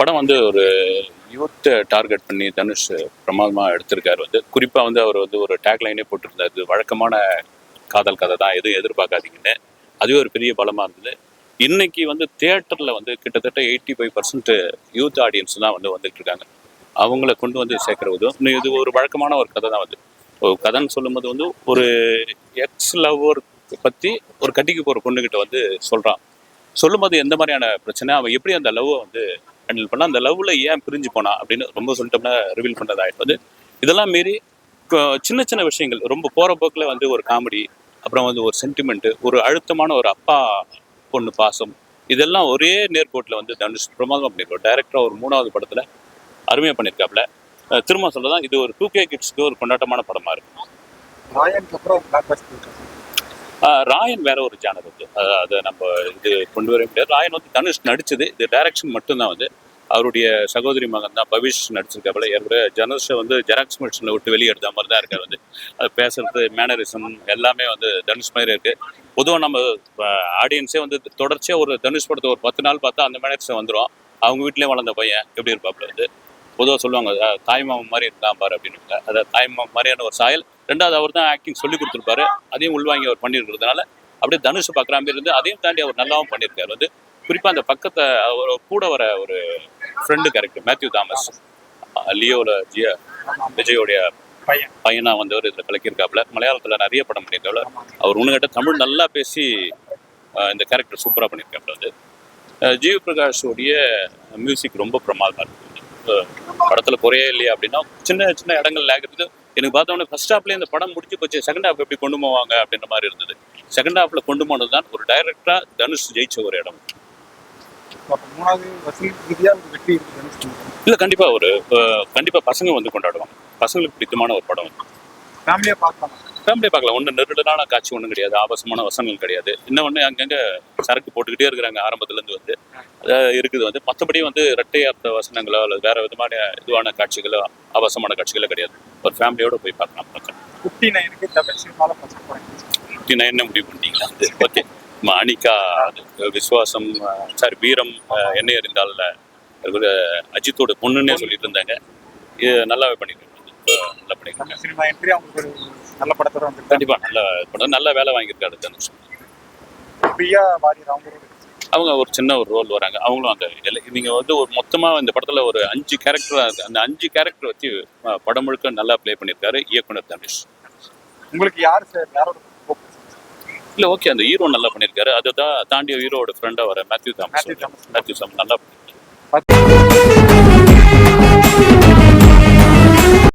படம் வந்து ஒரு யூத்தை டார்கெட் பண்ணி தனுஷ் பிரமாதமாக எடுத்திருக்காரு. வந்து குறிப்பாக வந்து அவர் வந்து ஒரு டேக்லைனே போட்டிருந்தார், இது வழக்கமான காதல் கதை தான், எதுவும் எதிர்பார்க்காதீங்கன்னு. அதுவே ஒரு பெரிய பலமாக இருந்தது. இன்னைக்கு வந்து தியேட்டரில் வந்து கிட்டத்தட்ட 85% யூத் ஆடியன்ஸ் தான் வந்து வந்துட்டு இருக்காங்க. அவங்கள கொண்டு வந்து சேர்க்கிற உதவும் இது ஒரு வழக்கமான ஒரு கதை தான். வந்து ஒரு கதைன்னு சொல்லும்போது வந்து ஒரு எக்ஸ் லவ்வர் பற்றி ஒரு கட்டிக்கு போகிற பொண்ணுக்கிட்ட வந்து சொல்லும்போது எந்த மாதிரியான பிரச்சனை, அவன் எப்படி அந்த லவ்வை வந்து ஹேண்டில் பண்ணா, அந்த லவ்வில் ஏன் பிரிஞ்சு போனா அப்படின்னு ரொம்ப சொல்லிட்டோம்னா ரிவீல் பண்ணுறதாயிட்டு வந்து இதெல்லாம் மீறி சின்ன சின்ன விஷயங்கள் ரொம்ப போகிற போக்கில் வந்து ஒரு காமெடி, அப்புறம் வந்து ஒரு சென்டிமெண்ட்டு, ஒரு அழுத்தமான ஒரு அப்பா பொண்ணு பாசம், இதெல்லாம் ஒரே நேர்கோட்டில் வந்து தனுஷ் பிரமாதமாக பண்ணியிருக்கோம். டைரக்டராக ஒரு 3வது படத்தில் அருமையாக பண்ணியிருக்காப்புல. திரும்ப சொல்லதான் இது ஒரு 2K கிட்ஸ்க்கு ஒரு கொண்டாட்டமான படமாக இருக்கும். ராயன் வேற ஒரு ஜானர் வந்து அதை நம்ம இது கொண்டு வர முடியாது. ராயன் வந்து தனுஷ் நடிச்சது, இது டைரக்ஷன் மட்டும்தான். வந்து அவருடைய சகோதரி மகன் தான் பவிஷ் நடிச்சிருக்காப்புல. ஏற்கனவே தனுஷை வந்து ஜெராக்ஸ் மிஷினில் விட்டு வெளியே எடுத்த மாதிரி தான் இருக்காரு. வந்து அது பேசுறது, மேனரிசம் எல்லாமே வந்து தனுஷ் மாதிரி இருக்கு. பொதுவாக நம்ம ஆடியன்ஸே வந்து தொடர்ச்சியாக ஒரு தனுஷ் படத்தை ஒரு 10 நாள் பார்த்தா அந்த மேனரிசம் வந்துடும். அவங்க வீட்லேயே வளர்ந்த பையன் எப்படி இருப்பாப்புல வந்து பொதுவாக சொல்லுவாங்க, தாய்மாமன் மாதிரி இருக்கான் பாரு அப்படின்னு. அதாவது தாய்மாமன் மாதிரியான ஒரு சாயல். ரெண்டாவது அவர் தான் ஆக்டிங் சொல்லி கொடுத்துருப்பாரு, அதையும் உள்வாங்கி அவர் பண்ணியிருக்கிறதுனால அப்படியே தனுஷ் பார்க்குற மாதிரி இருந்து அதையும் தாண்டி அவர் நல்லாவும் பண்ணியிருக்காரு. வந்து குறிப்பாக அந்த பக்கத்தை அவர் கூட வர ஒரு ஃப்ரெண்டு கேரக்டர் மேத்யூ தாமஸ், லியோவில் விஜயோடைய பையனாக வந்தவர் இதில் கலக்கியிருக்காப்புல. மலையாளத்தில் நிறைய படம் பண்ணியிருக்காப்புல. அவர் ஒன்றுகிட்ட தமிழ் நல்லா பேசி இந்த கேரக்டர் சூப்பராக பண்ணியிருக்காப்புல. வந்து ஜிவி பிரகாஷோடைய மியூசிக் ரொம்ப பிரமாதமாக இருக்குது. படத்தில் குறையே இல்லையா அப்படின்னா சின்ன சின்ன இடங்கள் லேக் இருக்குது. எனக்கு பார்த்தோன்னே ஃபர்ஸ்ட் ஹாஃப்லேயே இந்த படம் முடிச்சு போச்சு, செகண்ட் ஹாஃப் எப்படி கொண்டு போவாங்க அப்படின்ற மாதிரி இருந்தது. செகண்ட் ஹாஃபில் கொண்டு போனது தான் ஒரு டைரக்டராக தனுஷ் ஜெயிச்ச ஒரு இடம். இல்லை, கண்டிப்பாக கண்டிப்பாக பசங்க வந்து கொண்டாடுவாங்க. பசங்களுக்கு பிடித்தமான ஒரு படம். ஃபேமிலியாக பார்க்கலாம். ஒன்றும் நெருடலான காட்சி ஒன்றும் கிடையாது, ஆபாசமான வசனங்கள் கிடையாது. இன்னொன்று அங்கங்கே சரக்கு போட்டுக்கிட்டே இருக்கிறாங்க ஆரம்பத்துலேருந்து வந்து இருக்குது. வந்து மற்றபடி வந்து இரட்டை அர்த்த வசனங்களோ அல்லது வேறு விதமான இதுவான காட்சிகளோ ஆபாசமான காட்சிகளோ கிடையாது. ஒரு ஃபேமிலியோடு போய் பார்க்கலாம். 59 முடிவு பண்ணிட்டீங்களா? அது ஓகே. அனிகா, விஸ்வாசம், வீரம், என்ன இருந்தால் அஜித்தோட பொண்ணுன்னே சொல்லிட்டு இருந்தாங்க. இது நல்லாவே பண்ணிருக்காங்க. நல்லா பண்ணிருக்காங்க. கண்டிப்பா நல்ல படம், நல்ல வேலை வாங்கியிருக்காரு தனுஷ். அவங்க ஒரு சின்ன ஒரு ரோல் வராங்க. அவங்களும் அந்த நீங்க வந்து ஒரு மொத்தமாக இந்த படத்துல ஒரு 5 கேரக்டர், அந்த 5 கேரக்டர் வச்சு படம் முழுக்க நல்லா பிளே பண்ணியிருக்காரு இயக்குனர் தனுஷ். உங்களுக்கு யார் சார்? இல்லை, ஓகே, அந்த ஹீரோ நல்லா பண்ணியிருக்காரு. அதை தான் தாண்டி ஹீரோட ஃப்ரெண்டாக வர மேத்யூ தாமஸ் நல்லா பண்ணியிருக்காரு.